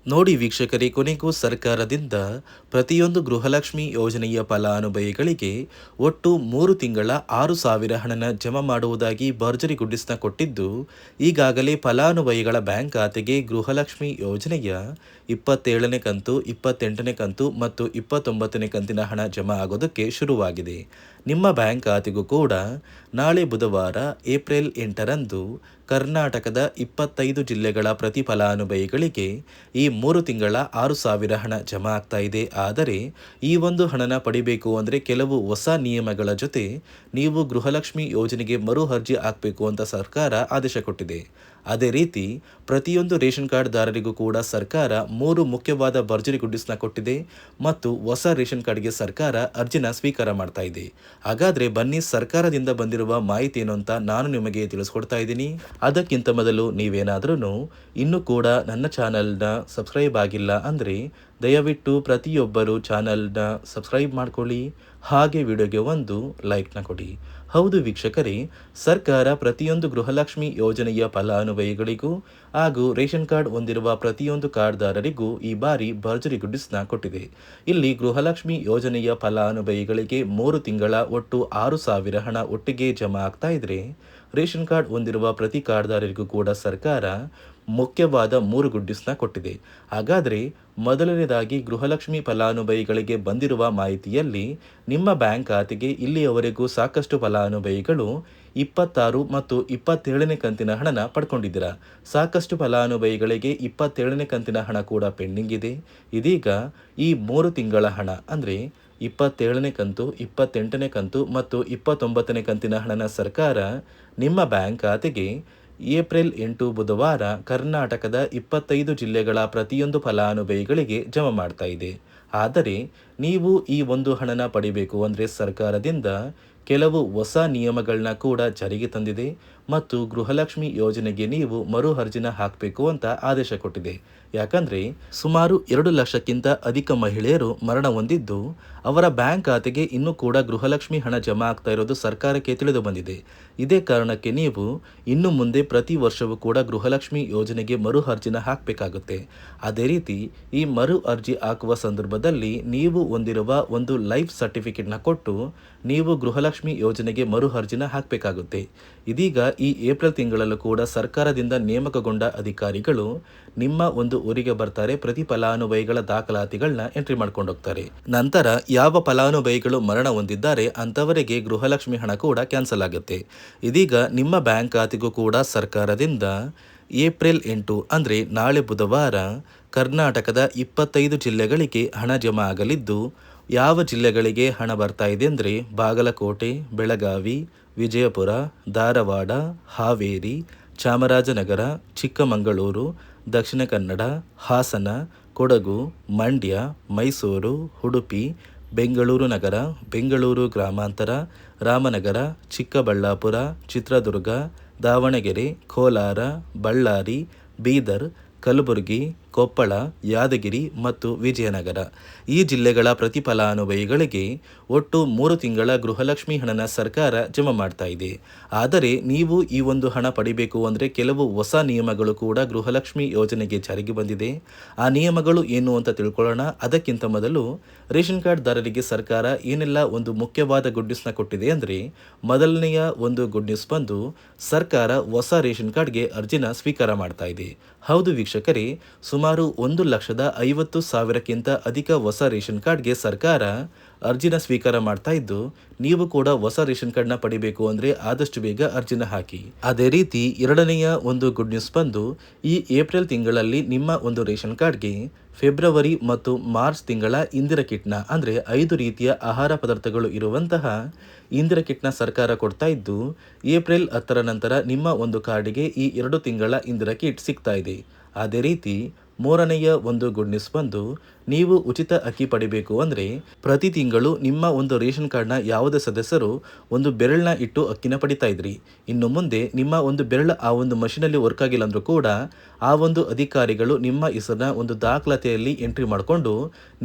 ನೋಡಿ ವೀಕ್ಷಕರೇ, ಕೊನೆಗೂ ಸರ್ಕಾರದಿಂದ ಪ್ರತಿಯೊಂದು ಗೃಹಲಕ್ಷ್ಮಿ ಯೋಜನೆಯ ಫಲಾನುಭವಿಗಳಿಗೆ ಒಟ್ಟು 3 ತಿಂಗಳ 6,000 ಹಣನ ಜಮಾ ಮಾಡುವುದಾಗಿ ಭರ್ಜರಿ ಗುಡ್ಡಿಸ್ನ ಕೊಟ್ಟಿದ್ದು, ಈಗಾಗಲೇ ಫಲಾನುಭವಿಗಳ ಬ್ಯಾಂಕ್ ಖಾತೆಗೆ ಗೃಹಲಕ್ಷ್ಮಿ ಯೋಜನೆಯ 27ನೇ ಕಂತು, 28ನೇ ಕಂತು ಮತ್ತು 29ನೇ ಕಂತಿನ ಹಣ ಜಮಾ ಆಗೋದಕ್ಕೆ ಶುರುವಾಗಿದೆ. ನಿಮ್ಮ ಬ್ಯಾಂಕ್ ಖಾತೆಗೂ ಕೂಡ ನಾಳೆ ಬುಧವಾರ ಏಪ್ರಿಲ್ 8ರಂದು ಕರ್ನಾಟಕದ 25 ಜಿಲ್ಲೆಗಳ ಪ್ರತಿ ಫಲಾನುಭವಿಗಳಿಗೆ ಈ 3 ತಿಂಗಳ 6,000 ಹಣ ಜಮಾ ಆಗ್ತಾ ಇದೆ. ಆದರೆ ಈ ಒಂದು ಹಣನ ಪಡಿಬೇಕು ಅಂದರೆ ಕೆಲವು ಹೊಸ ನಿಯಮಗಳ ಜೊತೆ ನೀವು ಗೃಹಲಕ್ಷ್ಮಿ ಯೋಜನೆಗೆ ಮರು ಅರ್ಜಿ ಹಾಕಬೇಕು ಅಂತ ಸರ್ಕಾರ ಆದೇಶ ಕೊಟ್ಟಿದೆ. ಅದೇ ರೀತಿ ಪ್ರತಿಯೊಂದು ರೇಷನ್ ಕಾರ್ಡ್ದಾರರಿಗೂ ಕೂಡ ಸರ್ಕಾರ 3 ಮುಖ್ಯವಾದ ಭರ್ಜರಿ ಗುಡ್ಡಿಸ್ನ ಕೊಟ್ಟಿದೆ ಮತ್ತು ಹೊಸ ರೇಷನ್ ಕಾರ್ಡ್ಗೆ ಸರ್ಕಾರ ಅರ್ಜಿನ ಸ್ವೀಕಾರ ಮಾಡ್ತಾ ಇದೆ. ಹಾಗಾದರೆ ಬನ್ನಿ, ಸರ್ಕಾರದಿಂದ ಬಂದಿರುವ ಮಾಹಿತಿ ಏನು ಅಂತ ನಾನು ನಿಮಗೆ ತಿಳಿಸ್ಕೊಡ್ತಾ ಇದ್ದೀನಿ. ಅದಕ್ಕಿಂತ ಮೊದಲು ನೀವೇನಾದ್ರೂ ಇನ್ನೂ ಕೂಡ ನನ್ನ ಚಾನಲ್ನ ಸಬ್ಸ್ಕ್ರೈಬ್ ಆಗಿಲ್ಲ ಅಂದರೆ ದಯವಿಟ್ಟು ಪ್ರತಿಯೊಬ್ಬರು ಚಾನಲ್ನ ಸಬ್ಸ್ಕ್ರೈಬ್ ಮಾಡ್ಕೊಳ್ಳಿ, ಹಾಗೆ ವಿಡಿಯೋಗೆ ಒಂದು ಲೈಕ್ನ ಕೊಡಿ. ಹೌದು ವೀಕ್ಷಕರೇ, ಸರ್ಕಾರ ಪ್ರತಿಯೊಂದು ಗೃಹಲಕ್ಷ್ಮಿ ಯೋಜನೆಯ ಫಲಾನುಭವಿಗಳಿಗೂ ಹಾಗೂ ರೇಷನ್ ಕಾರ್ಡ್ ಹೊಂದಿರುವ ಪ್ರತಿಯೊಂದು ಕಾರ್ಡ್ದಾರರಿಗೂ ಈ ಬಾರಿ ಭರ್ಜರಿ ಗುಡ್ಡಿಸ್ನ ಕೊಟ್ಟಿದೆ. ಇಲ್ಲಿ ಗೃಹಲಕ್ಷ್ಮಿ ಯೋಜನೆಯ ಫಲಾನುಭವಿಗಳಿಗೆ 3 ತಿಂಗಳ ಒಟ್ಟು 6,000 ಹಣ ಒಟ್ಟಿಗೆ ಜಮಾ ಆಗ್ತಾ ಇದ್ರೆ, ರೇಷನ್ ಕಾರ್ಡ್ ಹೊಂದಿರುವ ಪ್ರತಿ ಕಾರ್ಡ್ದಾರರಿಗೂ ಕೂಡ ಸರ್ಕಾರ ಮುಖ್ಯವಾದ 3 ಗುಡ್ಡಿಸ್ನ ಕೊಟ್ಟಿದೆ. ಹಾಗಾದರೆ ಮೊದಲನೇದಾಗಿ ಗೃಹಲಕ್ಷ್ಮಿ ಫಲಾನುಭವಿಗಳಿಗೆ ಬಂದಿರುವ ಮಾಹಿತಿಯಲ್ಲಿ ನಿಮ್ಮ ಬ್ಯಾಂಕ್ ಖಾತೆಗೆ ಇಲ್ಲಿಯವರೆಗೂ ಸಾಕಷ್ಟು ಫಲಾನುಭವಿಗಳು 26 ಮತ್ತು 27ನೇ ಕಂತಿನ ಹಣನ ಪಡ್ಕೊಂಡಿದ್ದೀರಾ. ಸಾಕಷ್ಟು ಫಲಾನುಭವಿಗಳಿಗೆ 27ನೇ ಕಂತಿನ ಹಣ ಕೂಡ ಪೆಂಡಿಂಗ್ ಇದೆ. ಇದೀಗ ಈ 3 ತಿಂಗಳ ಹಣ ಅಂದರೆ 27ನೇ ಕಂತು, 28ನೇ ಕಂತು ಮತ್ತು 29ನೇ ಕಂತಿನ ಹಣನ ಸರ್ಕಾರ ನಿಮ್ಮ ಬ್ಯಾಂಕ್ ಖಾತೆಗೆ ಏಪ್ರಿಲ್ 8 ಬುಧವಾರ ಕರ್ನಾಟಕದ 25 ಜಿಲ್ಲೆಗಳ ಪ್ರತಿಯೊಂದು ಫಲಾನುಭವಿಗಳಿಗೆ ಜಮಾ ಮಾಡ್ತಾ ಇದೆ. ಆದರೆ ನೀವು ಈ ಒಂದು ಹಣನ ಪಡಿಬೇಕು ಅಂದರೆ ಸರ್ಕಾರದಿಂದ ಕೆಲವು ಹೊಸ ನಿಯಮಗಳನ್ನ ಕೂಡ ಜಾರಿಗೆ ತಂದಿದೆ ಮತ್ತು ಗೃಹಲಕ್ಷ್ಮಿ ಯೋಜನೆಗೆ ನೀವು ಮರು ಅರ್ಜಿನ ಹಾಕಬೇಕು ಅಂತ ಆದೇಶ ಕೊಟ್ಟಿದೆ. ಯಾಕಂದರೆ ಸುಮಾರು 2 ಲಕ್ಷಕ್ಕಿಂತ ಅಧಿಕ ಮಹಿಳೆಯರು ಮರಣ ಹೊಂದಿದ್ದು, ಅವರ ಬ್ಯಾಂಕ್ ಖಾತೆಗೆ ಇನ್ನೂ ಕೂಡ ಗೃಹಲಕ್ಷ್ಮಿ ಹಣ ಜಮಾ ಆಗ್ತಾ ಇರೋದು ಸರ್ಕಾರಕ್ಕೆ ತಿಳಿದು ಬಂದಿದೆ. ಇದೇ ಕಾರಣಕ್ಕೆ ನೀವು ಇನ್ನು ಮುಂದೆ ಪ್ರತಿ ವರ್ಷವೂ ಕೂಡ ಗೃಹಲಕ್ಷ್ಮಿ ಯೋಜನೆಗೆ ಮರು ಅರ್ಜಿನ ಹಾಕಬೇಕಾಗುತ್ತೆ. ಅದೇ ರೀತಿ ಈ ಮರು ಅರ್ಜಿ ಹಾಕುವ ಸಂದರ್ಭದಲ್ಲಿ ನೀವು ಹೊಂದಿರುವ ಒಂದು ಲೈಫ್ ಸರ್ಟಿಫಿಕೇಟ್ನ ಕೊಟ್ಟು ನೀವು ಗೃಹಲಕ್ಷ್ಮಿ ಯೋಜನೆಗೆ ಮರು ಅರ್ಜಿನ ಹಾಕಬೇಕಾಗುತ್ತೆ. ಇದೀಗ ಈ ಏಪ್ರಿಲ್ ತಿಂಗಳಲ್ಲೂ ಕೂಡ ಸರ್ಕಾರದಿಂದ ನೇಮಕಗೊಂಡ ಅಧಿಕಾರಿಗಳು ನಿಮ್ಮ ಒಂದು ಊರಿಗೆ ಬರ್ತಾರೆ, ಪ್ರತಿ ಫಲಾನುಭವಿಗಳ ದಾಖಲಾತಿಗಳನ್ನ ಎಂಟ್ರಿ ಮಾಡ್ಕೊಂಡು ಹೋಗ್ತಾರೆ. ನಂತರ ಯಾವ ಫಲಾನುಭವಿಗಳು ಮರಣ ಹೊಂದಿದ್ದಾರೆ ಅಂಥವರಿಗೆ ಗೃಹಲಕ್ಷ್ಮಿ ಹಣ ಕೂಡ ಕ್ಯಾನ್ಸಲ್ ಆಗುತ್ತೆ. ಇದೀಗ ನಿಮ್ಮ ಬ್ಯಾಂಕ್ ಖಾತೆಗೂ ಕೂಡ ಸರ್ಕಾರದಿಂದ ಏಪ್ರಿಲ್ 8 ಅಂದರೆ ನಾಳೆ ಬುಧವಾರ ಕರ್ನಾಟಕದ 25 ಜಿಲ್ಲೆಗಳಿಗೆ ಹಣ ಜಮಾ ಆಗಲಿದ್ದು, ಯಾವ ಜಿಲ್ಲೆಗಳಿಗೆ ಹಣ ಬರ್ತಾ ಇದೆ ಅಂದರೆ ಬಾಗಲಕೋಟೆ, ಬೆಳಗಾವಿ, ವಿಜಯಪುರ, ಧಾರವಾಡ, ಹಾವೇರಿ, ಚಾಮರಾಜನಗರ, ಚಿಕ್ಕಮಗಳೂರು, ದಕ್ಷಿಣ ಕನ್ನಡ, ಹಾಸನ, ಕೊಡಗು, ಮಂಡ್ಯ, ಮೈಸೂರು, ಉಡುಪಿ, ಬೆಂಗಳೂರು ನಗರ, ಬೆಂಗಳೂರು ಗ್ರಾಮಾಂತರ, ರಾಮನಗರ, ಚಿಕ್ಕಬಳ್ಳಾಪುರ, ಚಿತ್ರದುರ್ಗ, ದಾವಣಗೆರೆ, ಕೋಲಾರ, ಬಳ್ಳಾರಿ, ಬೀದರ್, ಕಲಬುರಗಿ, ಕೊಪ್ಪಳ, ಯಾದಗಿರಿ ಮತ್ತು ವಿಜಯನಗರ ಈ ಜಿಲ್ಲೆಗಳ ಪ್ರತಿ ಫಲಾನುಭವಿಗಳಿಗೆ ಒಟ್ಟು 3 ತಿಂಗಳ ಗೃಹಲಕ್ಷ್ಮಿ ಹಣನ ಸರ್ಕಾರ ಜಮಾ ಮಾಡ್ತಾ ಇದೆ. ಆದರೆ ನೀವು ಈ ಒಂದು ಹಣ ಪಡಿಬೇಕು ಅಂದರೆ ಕೆಲವು ಹೊಸ ನಿಯಮಗಳು ಕೂಡ ಗೃಹಲಕ್ಷ್ಮಿ ಯೋಜನೆಗೆ ಜಾರಿಗೆ ಬಂದಿದೆ. ಆ ನಿಯಮಗಳು ಏನು ಅಂತ ತಿಳ್ಕೊಳ್ಳೋಣ. ಅದಕ್ಕಿಂತ ಮೊದಲು ರೇಷನ್ ಕಾರ್ಡ್ದಾರರಿಗೆ ಸರ್ಕಾರ ಏನೆಲ್ಲ ಒಂದು ಮುಖ್ಯವಾದ ಗುಡ್ ನ್ಯೂಸ್ನ ಕೊಟ್ಟಿದೆ ಅಂದರೆ, ಮೊದಲನೆಯ ಒಂದು ಗುಡ್ ನ್ಯೂಸ್ ಬಂದು ಸರ್ಕಾರ ಹೊಸ ರೇಷನ್ ಕಾರ್ಡ್ಗೆ ಅರ್ಜಿನ ಸ್ವೀಕಾರ ಮಾಡ್ತಾ ಇದೆ. ಹೌದು ವೀಕ್ಷಕರೇ, ಸುಮಾರು 1,50,000ಕ್ಕಿಂತ ಅಧಿಕ ಹೊಸ ರೇಷನ್ ಕಾರ್ಡ್ಗೆ ಸರ್ಕಾರ ಅರ್ಜಿನ ಸ್ವೀಕಾರ ಮಾಡ್ತಾ ಇದ್ದು, ನೀವು ಕೂಡ ಹೊಸ ರೇಷನ್ ಕಾರ್ಡ್ನ ಪಡಿಬೇಕು ಅಂದರೆ ಆದಷ್ಟು ಬೇಗ ಅರ್ಜಿನ ಹಾಕಿ. ಅದೇ ರೀತಿ ಎರಡನೆಯ ಒಂದು ಗುಡ್ ನ್ಯೂಸ್ ಬಂದು ಈ ಏಪ್ರಿಲ್ ತಿಂಗಳಲ್ಲಿ ನಿಮ್ಮ ಒಂದು ರೇಷನ್ ಕಾರ್ಡ್ಗೆ ಫೆಬ್ರವರಿ ಮತ್ತು ಮಾರ್ಚ್ ತಿಂಗಳ ಇಂದಿರಾ ಕಿಟ್ನ ಅಂದರೆ 5 ರೀತಿಯ ಆಹಾರ ಪದಾರ್ಥಗಳು ಇರುವಂತಹ ಇಂದಿರಾ ಕಿಟ್ನ ಸರ್ಕಾರ ಕೊಡ್ತಾ ಇದ್ದು, ಏಪ್ರಿಲ್ 10ರ ನಂತರ ನಿಮ್ಮ ಒಂದು ಕಾರ್ಡಿಗೆ ಈ 2 ತಿಂಗಳ ಇಂದಿರಾ ಕಿಟ್ ಸಿಗ್ತಾ ಇದೆ. ಅದೇ ರೀತಿ ಮೂರನೆಯ ಒಂದು ಗುಡ್ ನ್ಯೂಸ್ ಬಂದು ನೀವು ಉಚಿತ ಅಕ್ಕಿ ಪಡಿಬೇಕು ಅಂದರೆ ಪ್ರತಿ ತಿಂಗಳು ನಿಮ್ಮ ಒಂದು ರೇಷನ್ ಕಾರ್ಡ್ನ ಯಾವುದೇ ಸದಸ್ಯರು ಒಂದು ಬೆರಳನ್ನ ಇಟ್ಟು ಅಕ್ಕಿನ ಪಡಿತಾ ಇದ್ರಿ. ಇನ್ನು ಮುಂದೆ ನಿಮ್ಮ ಒಂದು ಬೆರಳು ಆ ಒಂದು ಮಷಿನಲ್ಲಿ ವರ್ಕ್ ಆಗಿಲ್ಲ ಅಂದರೂ ಕೂಡ ಆ ಒಂದು ಅಧಿಕಾರಿಗಳು ನಿಮ್ಮ ಹೆಸರನ್ನ ಒಂದು ದಾಖಲಾತಿಯಲ್ಲಿ ಎಂಟ್ರಿ ಮಾಡಿಕೊಂಡು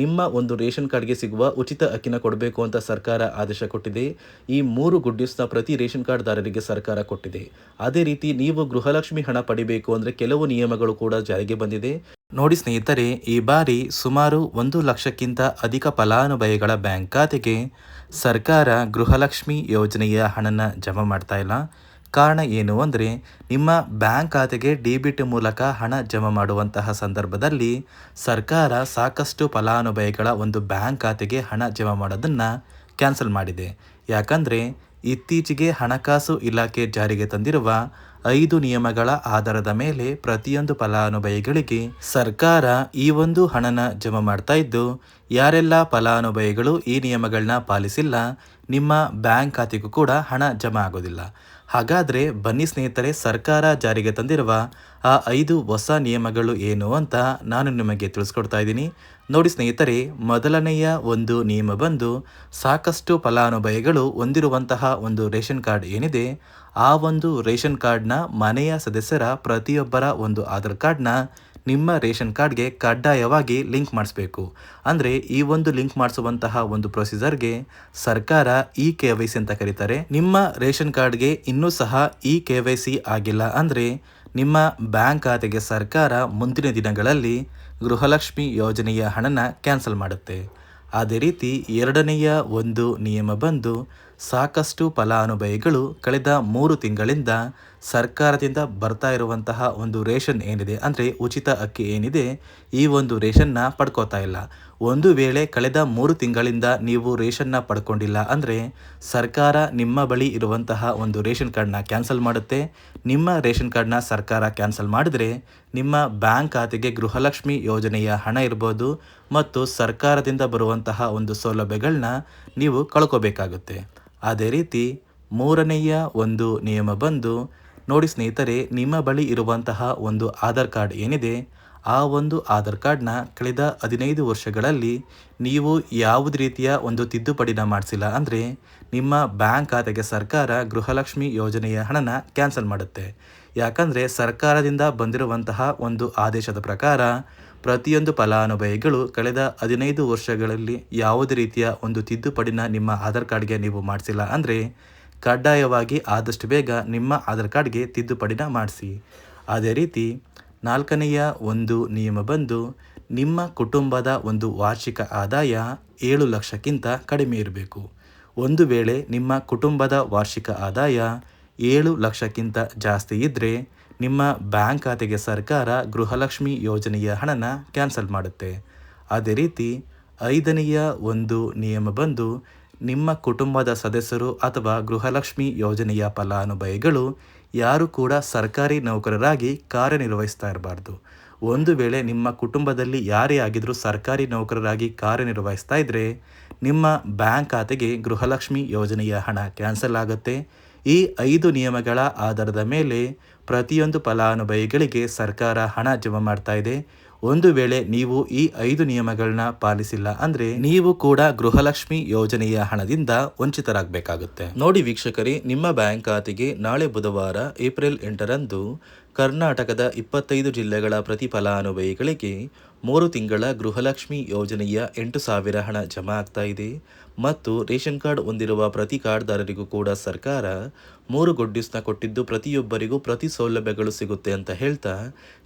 ನಿಮ್ಮ ಒಂದು ರೇಷನ್ ಕಾರ್ಡ್ಗೆ ಸಿಗುವ ಉಚಿತ ಅಕ್ಕಿನ ಕೊಡಬೇಕು ಅಂತ ಸರ್ಕಾರ ಆದೇಶ ಕೊಟ್ಟಿದೆ. ಈ 3 ಗುಡ್ ನ್ಯೂಸ್ನ ಪ್ರತಿ ರೇಷನ್ ಕಾರ್ಡ್ದಾರರಿಗೆ ಸರ್ಕಾರ ಕೊಟ್ಟಿದೆ. ಅದೇ ರೀತಿ ನೀವು ಗೃಹಲಕ್ಷ್ಮಿ ಹಣ ಪಡಿಬೇಕು ಅಂದರೆ ಕೆಲವು ನಿಯಮಗಳು ಕೂಡ ಜಾರಿಗೆ ಬಂದಿದೆ. ನೋಡಿ ಸ್ನೇಹಿತರೆ, ಈ ಬಾರಿ ಸುಮಾರು 1 ಲಕ್ಷಕ್ಕಿಂತ ಅಧಿಕ ಫಲಾನುಭವಿಗಳ ಬ್ಯಾಂಕ್ ಖಾತೆಗೆ ಸರ್ಕಾರ ಗೃಹಲಕ್ಷ್ಮಿ ಯೋಜನೆಯ ಹಣನ ಜಮಾ ಮಾಡ್ತಾ ಇಲ್ಲ. ಕಾರಣ ಏನು ಅಂದರೆ, ನಿಮ್ಮ ಬ್ಯಾಂಕ್ ಖಾತೆಗೆ ಡೆಬಿಟ್ ಮೂಲಕ ಹಣ ಜಮಾ ಮಾಡುವಂತಹ ಸಂದರ್ಭದಲ್ಲಿ ಸರ್ಕಾರ ಸಾಕಷ್ಟು ಫಲಾನುಭವಿಗಳ ಒಂದು ಬ್ಯಾಂಕ್ ಖಾತೆಗೆ ಹಣ ಜಮಾ ಮಾಡೋದನ್ನು ಕ್ಯಾನ್ಸಲ್ ಮಾಡಿದೆ. ಯಾಕಂದರೆ ಇತ್ತೀಚೆಗೆ ಹಣಕಾಸು ಇಲಾಖೆ ಜಾರಿಗೆ ತಂದಿರುವ 5 ನಿಯಮಗಳ ಆಧಾರದ ಮೇಲೆ ಪ್ರತಿಯೊಂದು ಫಲಾನುಭವಿಗಳಿಗೆ ಸರ್ಕಾರ ಈ ಒಂದು ಹಣನ ಜಮಾ ಮಾಡ್ತಾ ಇದ್ದು, ಯಾರೆಲ್ಲ ಫಲಾನುಭವಿಗಳು ಈ ನಿಯಮಗಳನ್ನ ಪಾಲಿಸಿಲ್ಲ, ನಿಮ್ಮ ಬ್ಯಾಂಕ್ ಖಾತೆಗೂ ಕೂಡ ಹಣ ಜಮಾ ಆಗೋದಿಲ್ಲ. ಹಾಗಾದರೆ ಬನ್ನಿ ಸ್ನೇಹಿತರೆ, ಸರ್ಕಾರ ಜಾರಿಗೆ ತಂದಿರುವ ಆ 5 ಹೊಸ ನಿಯಮಗಳು ಏನು ಅಂತ ನಾನು ನಿಮಗೆ ತಿಳಿಸ್ಕೊಡ್ತಾ ಇದ್ದೀನಿ. ನೋಡಿ ಸ್ನೇಹಿತರೆ, ಮೊದಲನೆಯ ಒಂದು ನಿಯಮ ಬಂದು, ಸಾಕಷ್ಟು ಫಲಾನುಭವಿಗಳು ಹೊಂದಿರುವಂತಹ ಒಂದು ರೇಷನ್ ಕಾರ್ಡ್ ಏನಿದೆ, ಆ ಒಂದು ರೇಷನ್ ಕಾರ್ಡ್ನ ಮನೆಯ ಸದಸ್ಯರ ಪ್ರತಿಯೊಬ್ಬರ ಒಂದು ಆಧಾರ್ ಕಾರ್ಡ್ನ ನಿಮ್ಮ ರೇಷನ್ ಕಾರ್ಡ್ಗೆ ಕಡ್ಡಾಯವಾಗಿ ಲಿಂಕ್ ಮಾಡಿಸ್ಬೇಕು. ಅಂದರೆ ಈ ಒಂದು ಲಿಂಕ್ ಮಾಡಿಸುವಂತಹ ಒಂದು ಪ್ರೊಸೀಜರ್ಗೆ ಸರ್ಕಾರ KYC ಅಂತ ಕರೀತಾರೆ. ನಿಮ್ಮ ರೇಷನ್ ಕಾರ್ಡ್ಗೆ ಇನ್ನೂ ಸಹ KYC ಆಗಿಲ್ಲ ಅಂದರೆ ನಿಮ್ಮ ಬ್ಯಾಂಕ್ ಖಾತೆಗೆ ಸರ್ಕಾರ ಮುಂದಿನ ದಿನಗಳಲ್ಲಿ ಗೃಹಲಕ್ಷ್ಮಿ ಯೋಜನೆಯ ಹಣನ ಕ್ಯಾನ್ಸಲ್ ಮಾಡುತ್ತೆ. ಅದೇ ರೀತಿ ಎರಡನೆಯ ಒಂದು ನಿಯಮ ಬಂದು, ಸಾಕಷ್ಟು ಫಲಾನುಭವಿಗಳು ಕಳೆದ 3 ತಿಂಗಳಿಂದ ಸರ್ಕಾರದಿಂದ ಬರ್ತಾ ಇರುವಂತಹ ಒಂದು ರೇಷನ್ ಏನಿದೆ, ಅಂದರೆ ಉಚಿತ ಅಕ್ಕಿ ಏನಿದೆ, ಈ ಒಂದು ರೇಷನ್ನ ಪಡ್ಕೋತಾ ಇಲ್ಲ. ಒಂದು ವೇಳೆ ಕಳೆದ 3 ತಿಂಗಳಿಂದ ನೀವು ರೇಷನ್ನ ಪಡ್ಕೊಂಡಿಲ್ಲ ಅಂದರೆ ಸರ್ಕಾರ ನಿಮ್ಮ ಬಳಿ ಇರುವಂತಹ ಒಂದು ರೇಷನ್ ಕಾರ್ಡ್ನ ಕ್ಯಾನ್ಸಲ್ ಮಾಡುತ್ತೆ. ನಿಮ್ಮ ರೇಷನ್ ಕಾರ್ಡ್ನ ಸರ್ಕಾರ ಕ್ಯಾನ್ಸಲ್ ಮಾಡಿದರೆ ನಿಮ್ಮ ಬ್ಯಾಂಕ್ ಖಾತೆಗೆ ಗೃಹಲಕ್ಷ್ಮಿ ಯೋಜನೆಯ ಹಣ ಇರ್ಬೋದು ಮತ್ತು ಸರ್ಕಾರದಿಂದ ಬರುವಂತಹ ಒಂದು ಸೌಲಭ್ಯಗಳನ್ನ ನೀವು ಕಳ್ಕೋಬೇಕಾಗುತ್ತೆ. ಅದೇ ರೀತಿ ಮೂರನೆಯ ಒಂದು ನಿಯಮ ಬಂದು, ನೋಡಿ ಸ್ನೇಹಿತರೆ, ನಿಮ್ಮ ಬಳಿ ಇರುವಂತಹ ಒಂದು ಆಧಾರ್ ಕಾರ್ಡ್ ಏನಿದೆ, ಆ ಒಂದು ಆಧಾರ್ ಕಾರ್ಡ್ನ ಕಳೆದ 15 ವರ್ಷಗಳಲ್ಲಿ ನೀವು ಯಾವುದೇ ರೀತಿಯ ಒಂದು ತಿದ್ದುಪಡಿನ ಮಾಡಿಸಿಲ್ಲ ಅಂದರೆ ನಿಮ್ಮ ಬ್ಯಾಂಕ್ ಖಾತೆಗೆ ಸರ್ಕಾರ ಗೃಹಲಕ್ಷ್ಮಿ ಯೋಜನೆಯ ಹಣನ ಕ್ಯಾನ್ಸಲ್ ಮಾಡುತ್ತೆ. ಯಾಕಂದರೆ ಸರ್ಕಾರದಿಂದ ಬಂದಿರುವಂತಹ ಒಂದು ಆದೇಶದ ಪ್ರಕಾರ ಪ್ರತಿಯೊಂದು ಫಲಾನುಭವಿಗಳು ಕಳೆದ 15 ವರ್ಷಗಳಲ್ಲಿ ಯಾವುದೇ ರೀತಿಯ ಒಂದು ತಿದ್ದುಪಡಿನ ನಿಮ್ಮ ಆಧಾರ್ ಕಾರ್ಡ್ಗೆ ನೀವು ಮಾಡಿಸಿಲ್ಲ ಅಂದರೆ ಕಡ್ಡಾಯವಾಗಿ ಆದಷ್ಟು ಬೇಗ ನಿಮ್ಮ ಆಧಾರ್ ಕಾರ್ಡ್ಗೆ ತಿದ್ದುಪಡಿನ ಮಾಡಿಸಿ. ಅದೇ ರೀತಿ 4ನೆಯ ಒಂದು ನಿಯಮ ಬಂದು, ನಿಮ್ಮ ಕುಟುಂಬದ ಒಂದು ವಾರ್ಷಿಕ ಆದಾಯ 7 ಲಕ್ಷಕ್ಕಿಂತ ಕಡಿಮೆ ಇರಬೇಕು. ಒಂದು ವೇಳೆ ನಿಮ್ಮ ಕುಟುಂಬದ ವಾರ್ಷಿಕ ಆದಾಯ 7 ಲಕ್ಷಕ್ಕಿಂತ ಜಾಸ್ತಿ ಇದ್ದರೆ ನಿಮ್ಮ ಬ್ಯಾಂಕ್ ಖಾತೆಗೆ ಸರ್ಕಾರ ಗೃಹಲಕ್ಷ್ಮಿ ಯೋಜನೆಯ ಹಣನ ಕ್ಯಾನ್ಸಲ್ ಮಾಡುತ್ತೆ. ಅದೇ ರೀತಿ 5ನೆಯ ಒಂದು ನಿಯಮ ಬಂದು, ನಿಮ್ಮ ಕುಟುಂಬದ ಸದಸ್ಯರು ಅಥವಾ ಗೃಹಲಕ್ಷ್ಮಿ ಯೋಜನೆಯ ಫಲಾನುಭವಿಗಳು ಯಾರು ಕೂಡ ಸರ್ಕಾರಿ ನೌಕರರಾಗಿ ಕಾರ್ಯನಿರ್ವಹಿಸ್ತಾ ಇರಬಾರ್ದು. ಒಂದು ವೇಳೆ ನಿಮ್ಮ ಕುಟುಂಬದಲ್ಲಿ ಯಾರೇ ಆಗಿದ್ರೂ ಸರ್ಕಾರಿ ನೌಕರರಾಗಿ ಕಾರ್ಯನಿರ್ವಹಿಸ್ತಾ ಇದ್ದರೆ ನಿಮ್ಮ ಬ್ಯಾಂಕ್ ಖಾತೆಗೆ ಗೃಹಲಕ್ಷ್ಮಿ ಯೋಜನೆಯ ಹಣ ಕ್ಯಾನ್ಸಲ್ ಆಗುತ್ತೆ. ಈ 5 ನಿಯಮಗಳ ಆಧಾರದ ಮೇಲೆ ಪ್ರತಿಯೊಂದು ಫಲಾನುಭವಿಗಳಿಗೆ ಸರ್ಕಾರ ಹಣ ಜಮಾ ಮಾಡ್ತಾ ಇದೆ. ಒಂದು ವೇಳೆ ನೀವು ಈ 5 ನಿಯಮಗಳನ್ನ ಪಾಲಿಸಿಲ್ಲ ಅಂದರೆ ನೀವು ಕೂಡ ಗೃಹಲಕ್ಷ್ಮಿ ಯೋಜನೆಯ ಹಣದಿಂದ ವಂಚಿತರಾಗಬೇಕಾಗುತ್ತೆ. ನೋಡಿ ವೀಕ್ಷಕರೇ, ನಿಮ್ಮ ಬ್ಯಾಂಕ್ ಖಾತೆಗೆ ನಾಳೆ ಬುಧವಾರ ಏಪ್ರಿಲ್ 8ರಂದು ಕರ್ನಾಟಕದ 25 ಜಿಲ್ಲೆಗಳ ಪ್ರತಿ ಫಲಾನುಭವಿಗಳಿಗೆ 3 ತಿಂಗಳ ಗೃಹಲಕ್ಷ್ಮಿ ಯೋಜನೆಯ 8,000 ಹಣ ಜಮಾ ಆಗ್ತಾ ಇದೆ. ಮತ್ತು ರೇಷನ್ ಕಾರ್ಡ್ ಹೊಂದಿರುವ ಪ್ರತಿ ಕಾರ್ಡ್ದಾರರಿಗೂ ಕೂಡ ಸರ್ಕಾರ 3 ಗುಡ್ ನ್ಯೂಸ್ನ ಕೊಟ್ಟಿದ್ದು ಪ್ರತಿಯೊಬ್ಬರಿಗೂ ಪ್ರತಿ ಸೌಲಭ್ಯಗಳು ಸಿಗುತ್ತೆ ಅಂತ ಹೇಳ್ತಾ,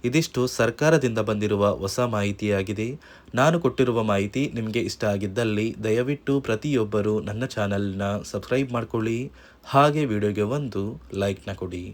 ಇದಿಷ್ಟು ಸರ್ಕಾರದಿಂದ ಬಂದಿರುವ ಹೊಸ ಮಾಹಿತಿಯಾಗಿದೆ. ನಾನು ಕೊಟ್ಟಿರುವ ಮಾಹಿತಿ ನಿಮಗೆ ಇಷ್ಟ ಆಗಿದ್ದಲ್ಲಿ ದಯವಿಟ್ಟು ಪ್ರತಿಯೊಬ್ಬರು ನನ್ನ ಚಾನಲ್ನ ಸಬ್ಸ್ಕ್ರೈಬ್ ಮಾಡ್ಕೊಳ್ಳಿ, ಹಾಗೆ ವಿಡಿಯೋಗೆ ಒಂದು ಲೈಕ್ನ ಕೊಡಿ.